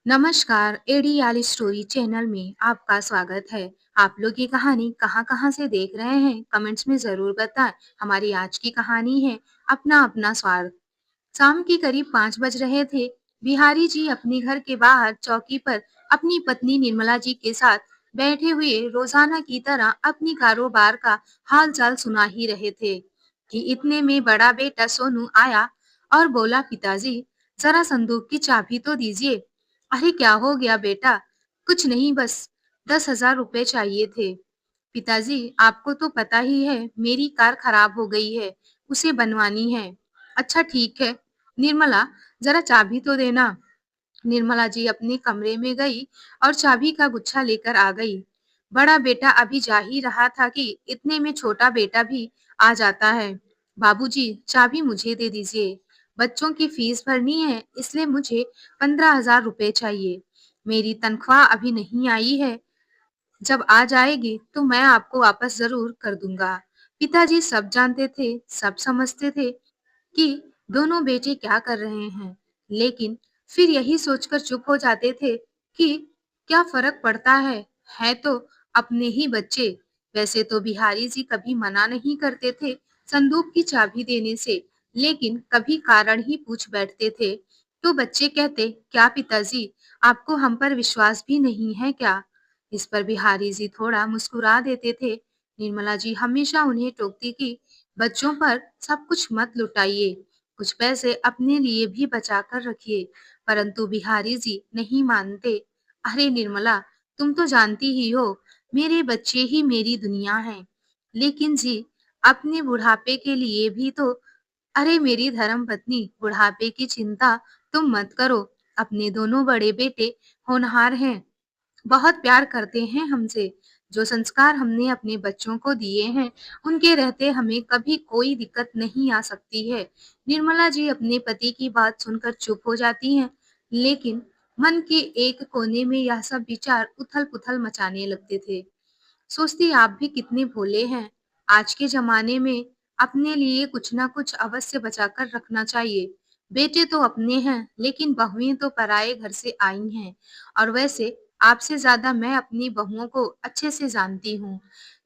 नमस्कार, एडीआली story channel में आपका स्वागत है। आप लोग ये कहानी कहाँ-कहाँ से देख रहे हैं, कमेंट्स में ज़रूर बताएं। हमारी आज की कहानी है अपना अपना स्वार्थ। शाम के करीब 5 बज रहे थे। बिहारी जी अपने घर के बाहर चौकी पर अपनी पत्नी निर्मला जी के साथ बैठे हुए रोजाना की तरह अपनी कारोबार का हाल-चाल सुना ही रहे थे कि इतने में बड़ा बेटा सोनू आया और बोला, पिताजी जरा संदूक की चाबी तो दीजिए। अरे क्या हो गया बेटा? कुछ नहीं, बस 10,000 रुपए चाहिए थे। पिताजी आपको तो पता ही है मेरी कार खराब हो गई है, उसे बनवानी है। अच्छा ठीक है, निर्मला जरा चाबी तो देना। निर्मला जी अपने कमरे में गई और चाबी का गुच्छा लेकर आ गई। बड़ा बेटा अभी जा ही रहा था कि इतने में छोटा बेटा भी आ जाता है। बाबूजी चाबी मुझे दे दीजिए, बच्चों की फीस भरनी है, इसलिए मुझे 15,000 रुपए चाहिए। मेरी तनख्वाह अभी नहीं आई है, जब आ जाएगी तो मैं आपको वापस जरूर कर दूंगा। पिताजी सब जानते थे, सब समझते थे कि दोनों बेटे क्या कर रहे हैं, लेकिन फिर यही सोचकर चुप हो जाते थे कि क्या फर्क पड़ता है तो अपने ही बच्चे। वैसे तो बिहारी जी कभी मना नहीं करते थे संदूक की चाबी देने से, लेकिन कभी कारण ही पूछ बैठते थे तो बच्चे कहते, क्या पिताजी आपको हम पर विश्वास भी नहीं है क्या? इस पर बिहारी जी थोड़ा मुस्कुरा देते थे। निर्मला जी हमेशा उन्हें टोकती कि बच्चों पर सब कुछ मत लुटाइए, कुछ पैसे अपने लिए भी बचा कर रखिए। परंतु बिहारी जी नहीं मानते। अरे निर्मला, तुम तो जानती ही हो मेरे बच्चे ही मेरी दुनिया है। लेकिन जी अपने बुढ़ापे के लिए भी तो। अरे मेरी धर्म पत्नी, बुढ़ापे की चिंता तुम मत करो। अपने दोनों बड़े बेटे होनहार हैं, बहुत प्यार करते हैं हमसे। जो संस्कार हमने अपने बच्चों को दिए हैं, उनके रहते हमें कभी कोई दिक्कत नहीं आ सकती है। निर्मला जी अपने पति की बात सुनकर चुप हो जाती हैं, लेकिन मन के एक कोने में यह सब विचार उथल-पुथल मचाने लगते थे। सोचती आप भी कितने भोले हैं। आज के ज़माने में अपने लिए कुछ ना कुछ अवश्य बचाकर रखना चाहिए। बेटे तो अपने हैं, लेकिन बहुएँ तो पराए घर से आई हैं। और वैसे आपसे ज़्यादा मैं अपनी बहुओं को अच्छे से जानती हूँ।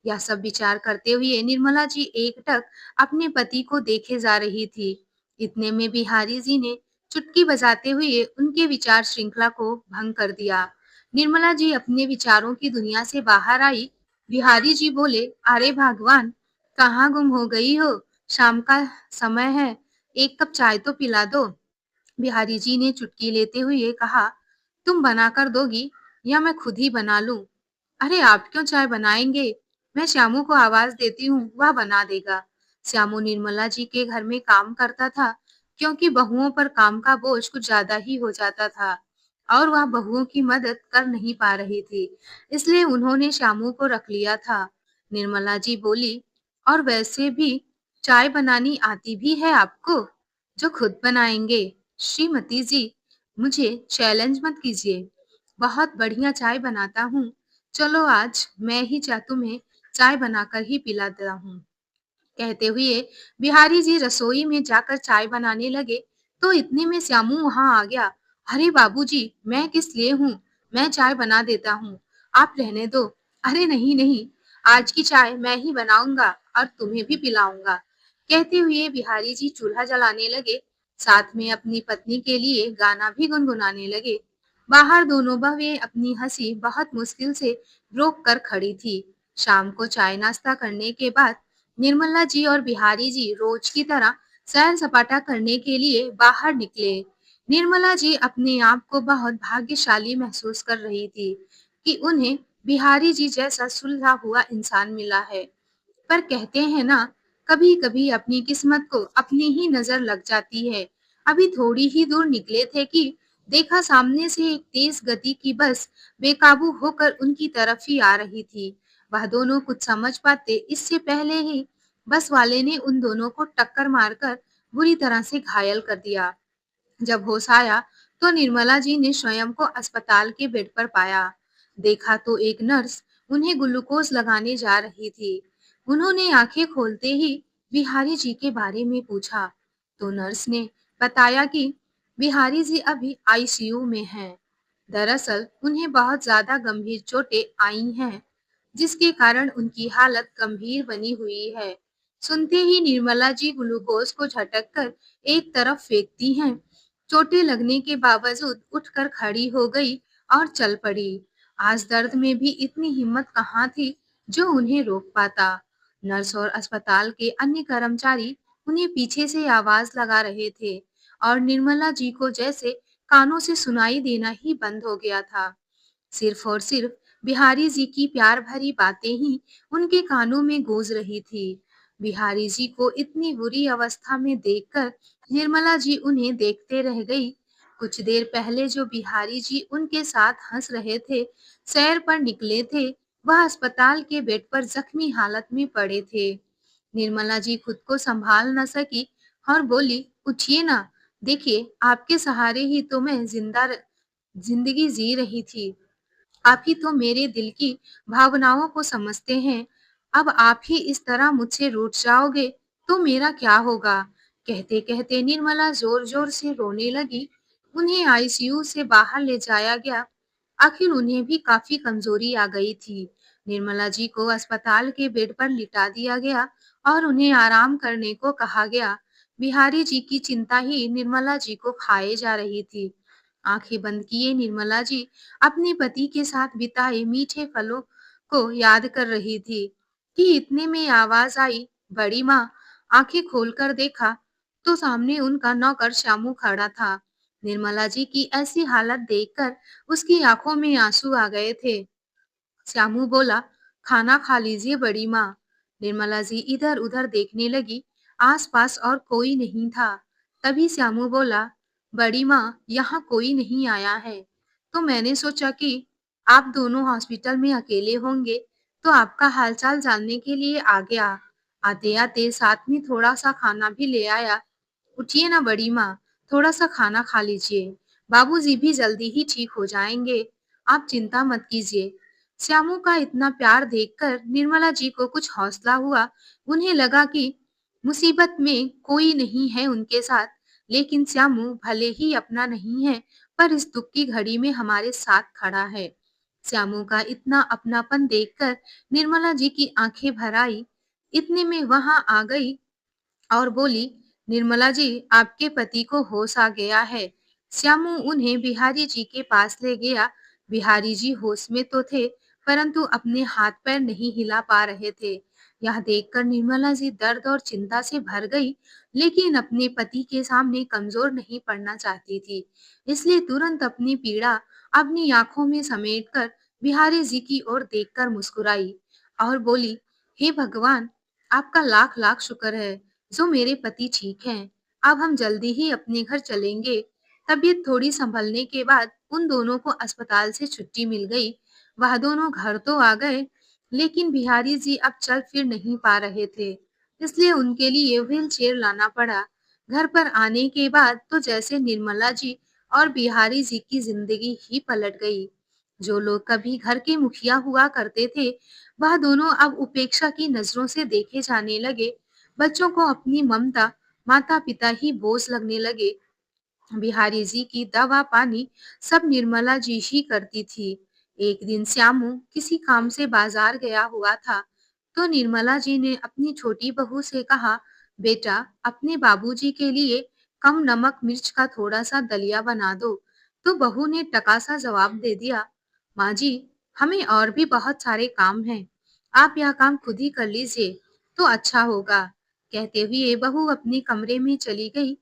यह सब विचार करते हुए निर्मला जी एकटक अपने पति को देखे जा रही थी। इतने में बिहारी जी ने चुटकी बजाते हुए उनके विचार श्रृंखला को भंग कर दिया। निर्मला जी अपने विचारों की दुनिया से बाहर आई। बिहारी जी बोले, अरे भगवान, कहाँ गुम हो गई हो? शाम का समय है, एक कप चाय तो पिला दो। बिहारी जी ने चुटकी लेते हुए कहा, तुम बनाकर दोगी या मैं खुद ही बना लूं? अरे आप क्यों चाय बनाएंगे? मैं श्यामू को आवाज देती हूँ, वह बना देगा। श्यामू निर्मला जी के घर में काम करता था, क्योंकि बहुओं पर काम का बोझ कुछ ज्यादा ही हो जाता था और वह बहुओं की मदद कर नहीं पा रही थी, इसलिए उन्होंने श्यामू को रख लिया था। निर्मला जी बोली, और वैसे भी चाय बनानी आती भी है आपको, जो खुद बनाएंगे? श्रीमती जी, मुझे चैलेंज मत कीजिए, बहुत बढ़िया चाय बनाता हूँ। चलो आज मैं ही तुम्हें चाय बनाकर ही पिलाता हूँ। कहते हुए बिहारी जी रसोई में जाकर चाय बनाने लगे तो इतने में श्यामू वहां आ गया। अरे बाबूजी, मैं किस लिए हूँ, मैं चाय बना देता हूँ, आप रहने दो। अरे नहीं नहीं, आज की चाय मैं ही बनाऊंगा और तुम्हें भी पिलाऊंगा। कहते हुए बिहारी जी चूल्हा जलाने लगे, साथ में अपनी पत्नी के लिए गाना भी गुनगुनाने लगे। बाहर दोनों बहुएं अपनी हंसी बहुत मुश्किल से रोक कर खड़ी थी। शाम को चाय नाश्ता करने के बाद निर्मला जी और बिहारी जी रोज की तरह सैर सपाटा करने के लिए बाहर निकले। निर्मला जी अपने आप को बहुत भाग्यशाली महसूस कर रही थी कि उन्हें बिहारी जी जैसा सुलझा हुआ इंसान मिला है। पर कहते हैं ना, कभी कभी अपनी किस्मत को अपनी ही नजर लग जाती है। अभी थोड़ी ही दूर निकले थे कि देखा सामने से एक तेज गति की बस बेकाबू होकर उनकी तरफ ही आ रही थी। वह दोनों कुछ समझ पाते इससे पहले ही बस वाले ने उन दोनों को टक्कर मारकर बुरी तरह से घायल कर दिया। जब होश आया तो निर्मला जी ने स्वयं को अस्पताल के बेड पर पाया। देखा तो एक नर्स उन्हें ग्लूकोज लगाने जा रही थी। उन्होंने आंखें खोलते ही बिहारी जी के बारे में पूछा तो नर्स ने बताया कि बिहारी जी अभी आईसीयू में हैं। दरअसल उन्हें बहुत ज्यादा गंभीर चोटें आई हैं, जिसके कारण उनकी हालत गंभीर बनी हुई है। सुनते ही निर्मला जी ग्लूकोज को झटक कर एक तरफ फेंकती हैं। चोटें लगने के बावजूद उठकर खड़ी हो गई और चल पड़ी। आज दर्द में भी इतनी हिम्मत कहाँ थी जो उन्हें रोक पाता। नर्स और अस्पताल के अन्य कर्मचारी उन्हें पीछे से आवाज लगा रहे थे और निर्मला जी को जैसे कानों से सुनाई देना ही बंद हो गया था। सिर्फ और सिर्फ बिहारी जी की प्यार भरी बातें ही उनके कानों में गूंज रही थी। बिहारी जी को इतनी बुरी अवस्था में देखकर निर्मला जी उन्हें देखते रह गई। कुछ देर पहले जो बिहारी जी उनके साथ हंस रहे थे, सैर पर निकले थे, वह अस्पताल के बेड पर जख्मी हालत में पड़े थे। निर्मला जी खुद को संभाल न सकी और बोली, उठिए ना, देखिए आपके सहारे ही तो मैं जिंदगी जी रही थी। आप ही तो मेरे दिल की भावनाओं को समझते हैं। अब आप ही इस तरह मुझसे रूठ जाओगे तो मेरा क्या होगा? कहते-कहते निर्मला जोर-जोर से रोने लगी। उन्हें आईसीयू से बाहर ले जाया गया। आखिर उन्हें भी काफी कमजोरी आ गई थी। निर्मला जी को अस्पताल के बेड पर लिटा दिया गया और उन्हें आराम करने को कहा गया। बिहारी जी की चिंता ही निर्मला जी को खाए जा रही थी। आंखें बंद किए निर्मला जी अपने पति के साथ बिताए मीठे पलों को याद कर रही थी कि इतने में आवाज आई, बड़ी माँ। आंखें खोलकर देखा तो सामने उनका नौकर श्यामू खड़ा था। निर्मला जी की ऐसी हालत देखकर उसकी आंखों में आंसू आ गए थे। श्यामू बोला, खाना खा लीजिए बड़ी माँ। निर्मला जी इधर उधर देखने लगी। आसपास और कोई नहीं था। तभी श्यामू बोला, बड़ी माँ, यहाँ कोई नहीं आया है, तो मैंने सोचा कि आप दोनों हॉस्पिटल में अकेले होंगे, तो आपका हालचाल जानने के लिए आ गया। आते आते साथ में थोड़ा सा खाना भी ले आया। उठिए ना बड़ी माँ, थोड़ा सा खाना खा लीजिए। बाबूजी भी जल्दी ही ठीक हो जाएंगे, आप चिंता मत कीजिए। श्यामू का इतना प्यार देखकर निर्मला जी को कुछ हौसला हुआ। उन्हें लगा कि मुसीबत में कोई नहीं है उनके साथ, लेकिन श्यामू भले ही अपना नहीं है, पर इस दुख की घड़ी में हमारे साथ खड़ा है। श्यामू का इतना अपनापन देखकर निर्मला जी की आंखें भर आई। इतने में वहां आ गई और बोली, निर्मला जी, आपके पति को होश आ गया है। श्यामू उन्हें बिहारी जी के पास ले गया। बिहारी जी होश में तो थे, परंतु अपने हाथ पैर नहीं हिला पा रहे थे। यह देखकर निर्मला जी दर्द और चिंता से भर गई, लेकिन अपने पति के सामने कमजोर नहीं पड़ना चाहती थी। इसलिए तुरंत अपनी पीड़ा अपनी आंखों में समेटकर बिहारी जी की ओर देखकर मुस्कुराई और बोली, हे भगवान, आपका लाख लाख शुक्र है जो मेरे पति ठीक हैं। अब हम जल्दी ही अपने घर चलेंगे। तबीयत थोड़ी संभलने के बाद उन दोनों को अस्पताल से छुट्टी मिल गई। वह दोनों घर तो आ गए, लेकिन बिहारी जी अब चल फिर नहीं पा रहे थे, इसलिए उनके लिए व्हील चेयर लाना पड़ा। घर पर आने के बाद तो जैसे निर्मला जी और बिहारी जी की जिंदगी ही पलट गई। जो लोग कभी घर के मुखिया हुआ करते थे, वह दोनों अब उपेक्षा की नजरों से देखे जाने लगे। बच्चों को अपनी ममता माता-पिता ही बोझ लगने लगे। बिहारी जी की दवा पानी सब निर्मला जी ही करती थी। एक दिन श्यामू किसी काम से बाजार गया हुआ था, तो निर्मला जी ने अपनी छोटी बहू से कहा, बेटा, अपने बाबूजी के लिए कम नमक मिर्च का थोड़ा सा दलिया बना दो। तो बहू ने टका-सा जवाब दे दिया, माँ जी, हमें और भी बहुत सारे काम हैं, आप यह काम खुद ही कर लीजिए तो अच्छा होगा। कहते हुए बहू अपने कमरे में चली गई।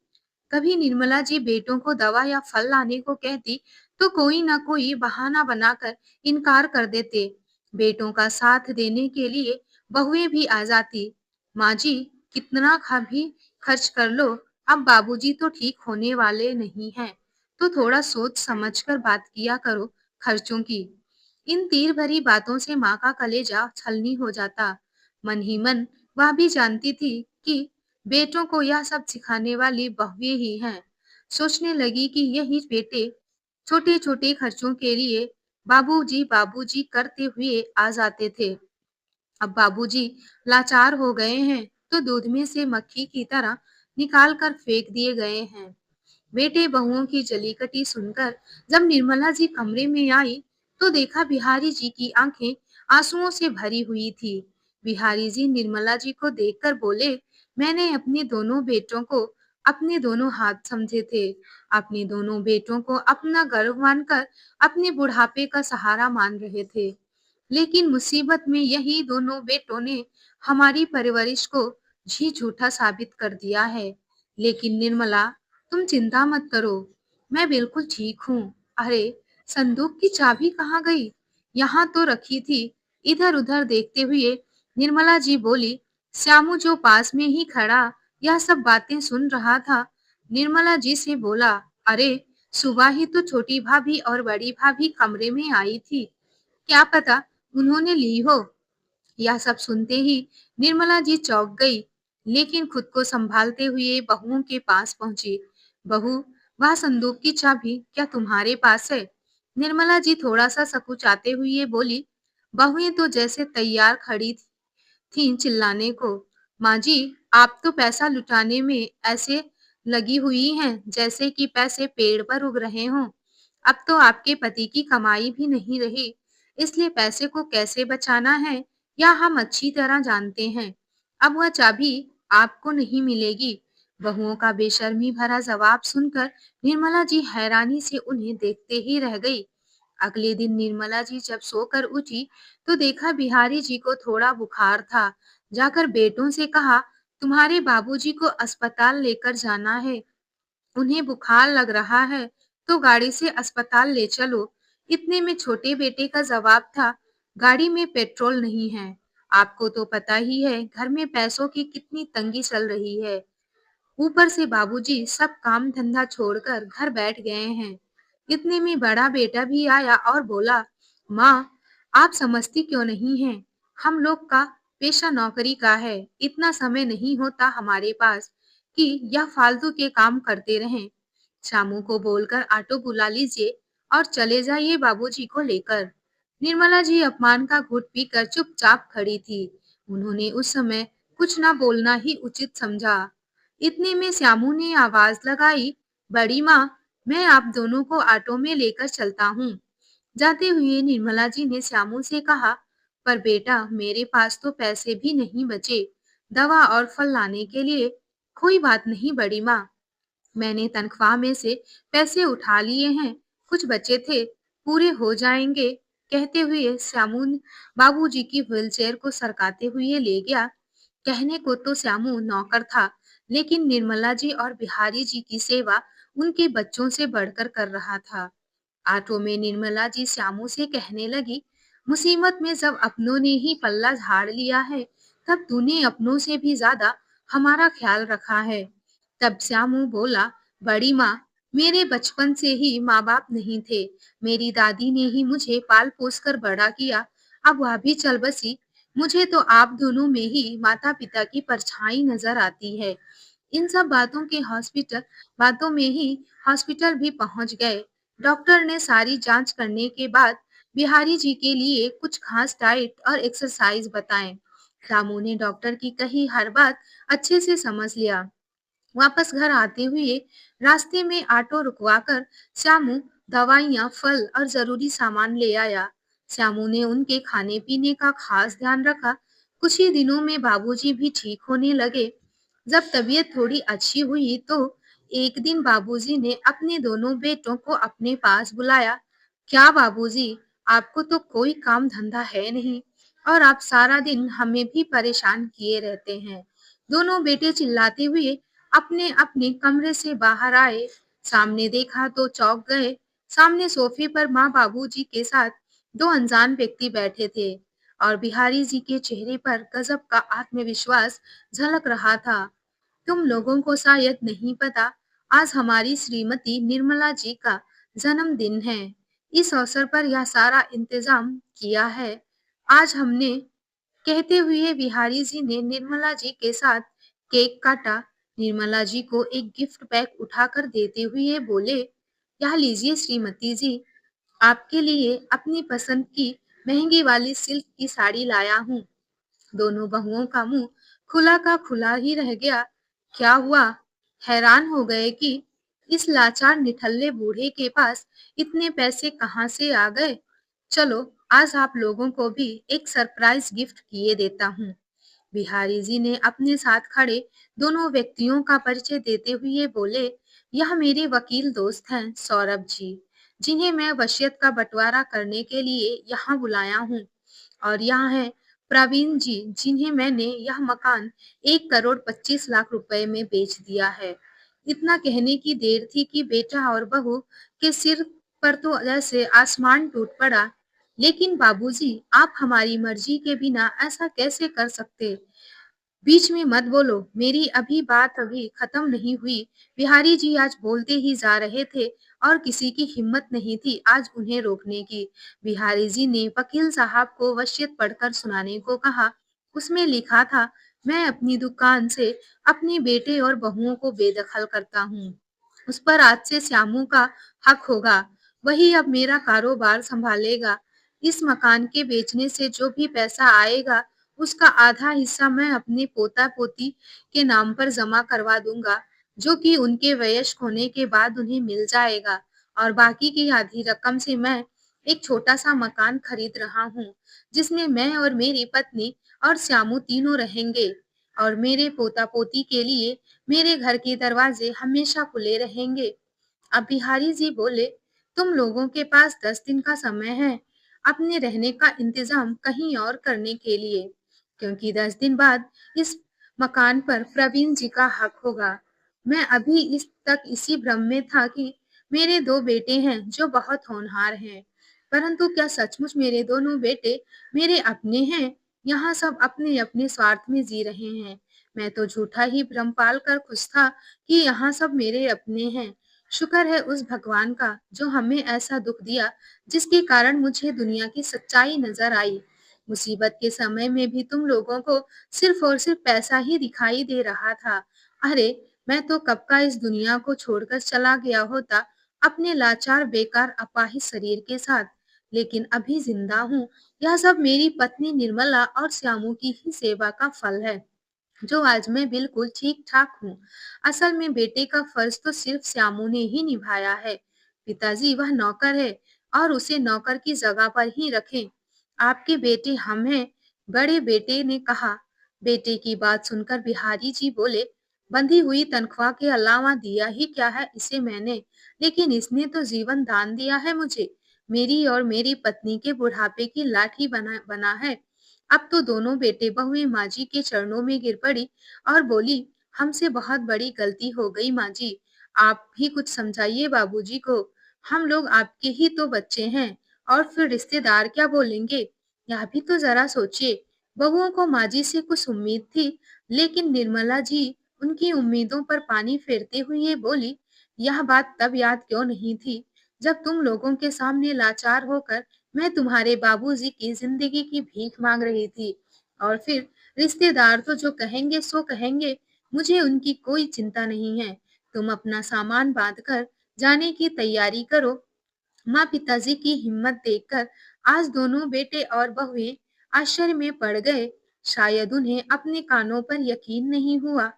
कभी निर्मला जी बेटों को दवा या फल लाने को कहती, तो कोई ना कोई बहाना बनाकर इनकार कर देते। बेटों का साथ देने के लिए बहुएं भी आ जाती। माँ जी, कितना खा भी खर्च कर लो, अब बाबूजी तो ठीक होने वाले नहीं हैं, तो थोड़ा सोच समझकर बात किया करो खर्चों की। इन तीर भरी बातों से माँ का कलेजा छलनी हो जाता। मन ही मन वह भी जानती थी कि बेटों को यह सब सिखाने वाली बहुएं ही हैं। सोचने लगी कि यही बेटे छोटे-छोटे खर्चों के लिए बाबूजी बाबूजी करते हुए आ जाते थे। अब बाबूजी लाचार हो गए हैं, तो दूध में से मक्खी की तरह निकाल कर फेंक दिए गए हैं। बेटे बहुओं की जली कटी सुनकर जब निर्मला जी कमरे में आई तो देखा बिहारी जी की आंखें आंसुओं से भरी हुई थी। बिहारी जी निर्मला जी को देखकर बोले, मैंने अपने दोनों बेटों को अपने दोनों हाथ समझे थे, अपने दोनों बेटों को अपना गर्व मानकर अपने बुढ़ापे का सहारा मान रहे थे, लेकिन मुसीबत में यही दोनों बेटों ने हमारी परवरिश को जी झूठा साबित कर दिया है। लेकिन निर्मला, तुम चिंता मत करो, मैं बिल्कुल ठीक हूँ। अरे, संदूक की चाबी कहाँ गई? यहाँ तो रखी थी। इधर-उधर देखते हुए निर्मला जी बोली। श्यामू जो पास में ही खड़ा यह सब बातें सुन रहा था, निर्मला जी से बोला, अरे, सुबह ही तो छोटी भाभी और बड़ी भाभी कमरे में आई थी, क्या पता उन्होंने ली हो। यह सब सुनते ही निर्मला जी चौंक गई, लेकिन खुद को संभालते हुए बहुओं के पास पहुंची। बहू, वह संदूक की चाबी क्या तुम्हारे पास है? निर्मला जी थोड़ा सा सकुचाते हुए बोली। बहुएं तो जैसे तैयार खड़ी थीं चिल्लाने को। माँ जी, आप तो पैसा लुटाने में ऐसे लगी हुई हैं जैसे कि पैसे पेड़ पर उग रहे हों। अब तो आपके पति की कमाई भी नहीं रही, इसलिए पैसे को कैसे बचाना है यह हम अच्छी तरह जानते हैं। अब वह चाबी आपको नहीं मिलेगी। बहुओं का बेशर्मी भरा जवाब सुनकर निर्मला जी हैरानी से उन्हें देखते ही रह गई। अगले दिन निर्मला जी जब सोकर उठी तो देखा बिहारी जी को थोड़ा बुखार था। जाकर बेटों से कहा, तुम्हारे बाबूजी को अस्पताल लेकर जाना है, उन्हें बुखार लग रहा है तो गाड़ी से अस्पताल ले चलो। इतने में छोटे बेटे का जवाब था, गाड़ी में पेट्रोल नहीं है। आपको तो पता ही है घर में पैसों की कितनी तंगी चल रही है। ऊपर से बाबूजी सब काम धंधा छोड़कर घर बैठ गए हैं। इतने में बड़ा बेटा भी आया और बोला, माँ, आप समझती क्यों नहीं हैं? हम लोग का पेशा नौकरी का है, इतना समय नहीं होता हमारे पास कि यह फालतू के काम करते रहें। शामू को बोलकर ऑटो बुला लीजिए और चले जाइए बाबूजी को लेकर। निर्मला जी अपमान का घूंट पीकर चुपचाप खड़ी थी। उन्होंने उस समय कुछ न बोलना ही उचित समझा। इतने में श्यामू ने आवाज लगाई, बड़ी माँ, मैं आप दोनों को ऑटो में लेकर चलता हूँ। जाते हुए निर्मला जी ने श्यामू से कहा, पर बेटा मेरे पास तो पैसे भी नहीं बचे दवा और फल लाने के लिए। कोई बात नहीं बड़ी माँ, मैंने तनख्वाह में से पैसे उठा लिए हैं, कुछ बचे थे, पूरे हो जाएंगे। कहते हुए श्यामू बाबूजी की व्हीलचेयर को सरकाते हुए ले गया। कहने को तो श्यामू नौकर था, लेकिन निर्मला जी और बिहारी जी की सेवा उनके बच्चों से बढ़कर कर रहा था। ऑटो में निर्मला जी श्यामू से कहने लगी, मुसीबत में जब अपनों ने ही पल्ला झाड़ लिया है, तब तूने अपनों से भी ज्यादा हमारा ख्याल रखा है। तब श्यामू बोला, बड़ी माँ, मेरे बचपन से ही माँ बाप नहीं थे, मेरी दादी ने ही मुझे पाल पोस कर बड़ा किया, अब वह भी चल बसी। मुझे तो आप दोनों में ही माता पिता की परछाई नजर आती है। इन सब बातों में ही हॉस्पिटल भी पहुंच गए। डॉक्टर ने सारी जांच करने के बाद बिहारी जी के लिए कुछ खास डाइट और एक्सरसाइज बताएं। रामू ने डॉक्टर की कही हर बात अच्छे से समझ लिया। वापस घर आते हुए रास्ते में ऑटो रुकवाकर श्यामू दवाइयाँ, फल और जरूरी सामान ले आया। श्यामू ने उनके खाने पीने का खास ध्यान रखा। कुछ ही दिनों में बाबूजी भी ठीक होने लगे। जब तबीयत थोड़ी अच्छी हुई तो एक दिन बाबूजी ने अपने दोनों बेटों को अपने पास बुलाया। क्या बाबूजी, आपको तो कोई काम धंधा है नहीं और आप सारा दिन हमें भी परेशान किए रहते हैं। दोनों बेटे चिल्लाते हुए अपने अपने कमरे से बाहर आए। सामने देखा तो चौंक गए। सामने सोफे पर माँ बाबूजी के साथ दो अनजान व्यक्ति बैठे थे और बिहारी जी के चेहरे पर गजब का आत्मविश्वास झलक रहा था। तुम लोगों को शायद नहीं पता, आज हमारी श्रीमती निर्मला जी का जन्मदिन है। इस अवसर पर यह सारा इंतजाम किया है। आज हमने, कहते हुए बिहारी जी ने निर्मला जी के साथ केक काटा। निर्मला जी को एक गिफ्ट पैक उठाकर देते हुए बोले, यह लीजिए श्रीमती जी, आपके लिए अपनी पसंद की महंगी वाली सिल्क की साड़ी लाया हूँ। दोनों बहुओं का मुंह खुला का खुला ही रह गया। क्या हुआ? हैरान हो गए कि इस लाचार निठल्ले बूढ़े के पास इतने पैसे कहाँ से आ गए? चलो, आज आप लोगों को भी एक सरप्राइज गिफ्ट किए देता हूँ। बिहारी जी ने अपने साथ खड़े दोनों व्यक्तियों का परिचय देते हुए बोले, यह मेरे वकील दोस्त हैं सौरभ जी, जिन्हें मैं वसीयत का बंटवारा करने के लिए यहाँ बुलाया हूँ। और यहाँ है प्रवीण जी, जिन्हें मैंने यह मकान 1,25,00,000 रुपए में बेच दिया है। इतना कहने की देर थी कि बेटा और बहू के सिर पर तो जैसे आसमान टूट पड़ा। लेकिन बाबूजी, आप हमारी मर्जी के बिना ऐसा कैसे कर सकते? बीच में मत बोलो, मेरी बात अभी खत्म नहीं हुई। बिहारी जी आज बोलते ही जा रहे थे और किसी की हिम्मत नहीं थी आज उन्हें रोकने की। बिहारी जी ने वकील साहब को वसीयत पढ़कर सुनाने को कहा। उसमें लिखा था, मैं अपनी दुकान से अपने बेटे और बहुओं को बेदखल करता हूँ। उस पर आज से श्यामू का हक होगा। वही अब मेरा कारोबार संभालेगा। इस मकान के बेचने से जो भी पैसा आएगा, उसका आधा हिस्सा मैं अपने पोता-पोती के नाम पर जमा करवा दूंगा, जो कि उनके वयस्क होने के बाद उन्हें मिल जाएगा। और बाकी की आधी रकम से मैं एक छोटा-सा मकान खरीद रहा हूँ, जिसमें मैं और मेरी पत्नी और श्यामू तीनों रहेंगे। और मेरे पोता-पोती के लिए मेरे घर के दरवाजे हमेशा खुले रहेंगे। अब बिहारी जी बोले, तुम लोगों के पास 10 दिन का समय है अपने रहने का इंतजाम कहीं और करने के लिए, क्योंकि 10 दिन बाद इस मकान पर प्रवीण जी का हक होगा। मैं अभी इस तक इसी भ्रम में था कि मेरे 2 बेटे हैं जो बहुत होनहार हैं, परंतु क्या सचमुच मेरे दोनों बेटे मेरे अपने हैं? यहाँ सब अपने-अपने स्वार्थ में जी रहे हैं। मैं तो झूठा ही भ्रम पाल कर खुश था कि यहाँ सब मेरे अपने हैं। शुक्र है उस भगवान का जो हमें ऐसा दुख दिया जिसके कारण मुझे दुनिया की सच्चाई नजर आई। मुसीबत के समय में भी तुम लोगों को सिर्फ और सिर्फ पैसा ही दिखाई दे रहा था। अरे, मैं तो कब का इस दुनिया को छोड़कर चला गया होता अपने लाचार बेकार अपाहिज शरीर के साथ, लेकिन अभी जिंदा हूँ। यह सब मेरी पत्नी निर्मला और श्यामू की ही सेवा का फल है, जो आज मैं बिल्कुल ठीक-ठाक हूँ। असल में बेटे का फर्ज तो सिर्फ श्यामू ने ही निभाया है। पिताजी, वह नौकर है और उसे नौकर की जगह पर ही रखें। आपके बेटे हम हैं, बड़े बेटे ने कहा। बेटे की बात सुनकर बिहारी जी बोले, बंधी हुई तनख्वाह के अलावा दिया ही क्या है इसे मैंने, लेकिन इसने तो जीवन दान दिया है मुझे। मेरी और मेरी पत्नी के बुढ़ापे की लाठी बना बना है। अब तो दोनों बेटे बहुएं माँ जी के चरणों में गिर पड़ी और बोली, हमसे बहुत बड़ी गलती हो गई माँ जी, आप ही कुछ समझाइए बाबूजी को। हम लोग आपके ही तो बच्चे हैं और फिर रिश्तेदार क्या बोलेंगे? यह भी तो जरा सोचिए। बहुओं को माँ जी से कुछ उम्मीद थी, लेकिन निर्मला जी उनकी उम्मीदों पर पानी फेरते हुए बोली, यह बात तब याद क्यों नहीं थी जब तुम लोगों के सामने लाचार होकर मैं तुम्हारे बाबूजी की जिंदगी की भीख मांग रही थी। और फिर रिश्तेदार तो जो कहेंगे सो कहेंगे, मुझे उनकी कोई चिंता नहीं है। तुम अपना सामान बांध कर जाने की तैयारी करो। माँ पिताजी की हिम्मत देखकर आज दोनों बेटे और बहुएं आश्चर्य में पड़ गए। शायद उन्हें अपने कानों पर यकीन नहीं हुआ।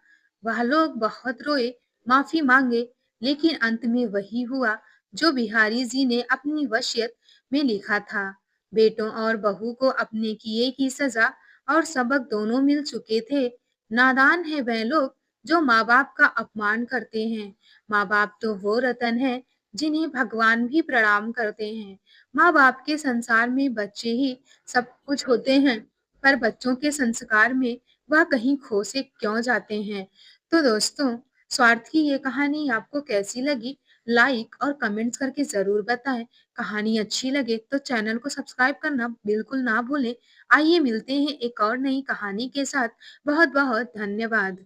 वह लोग बहुत रोए, माफी मांगे, लेकिन अंत में वही हुआ जो बिहारी जी ने अपनी वसीयत में लिखा था। बेटों और बहू को अपने किए की सजा और सबक दोनों मिल चुके थे। नादान है वह लोग जो माँ बाप का अपमान करते हैं। माँ बाप तो वो रतन है जिन्हें भगवान भी प्रणाम करते हैं। माँ-बाप के संसार में बच्चे ही सब कुछ होते हैं, पर बच्चों के संस्कार में वह कहीं खो से क्यों जाते हैं। तो दोस्तों, स्वार्थ की ये कहानी आपको कैसी लगी? लाइक और कमेंट्स करके ज़रूर बताएं। कहानी अच्छी लगे तो चैनल को सब्सक्राइब करना बिल्कुल ना भूलें। आइए मिलते हैं एक और नई कहानी के साथ। बहुत-बहुत धन्यवाद।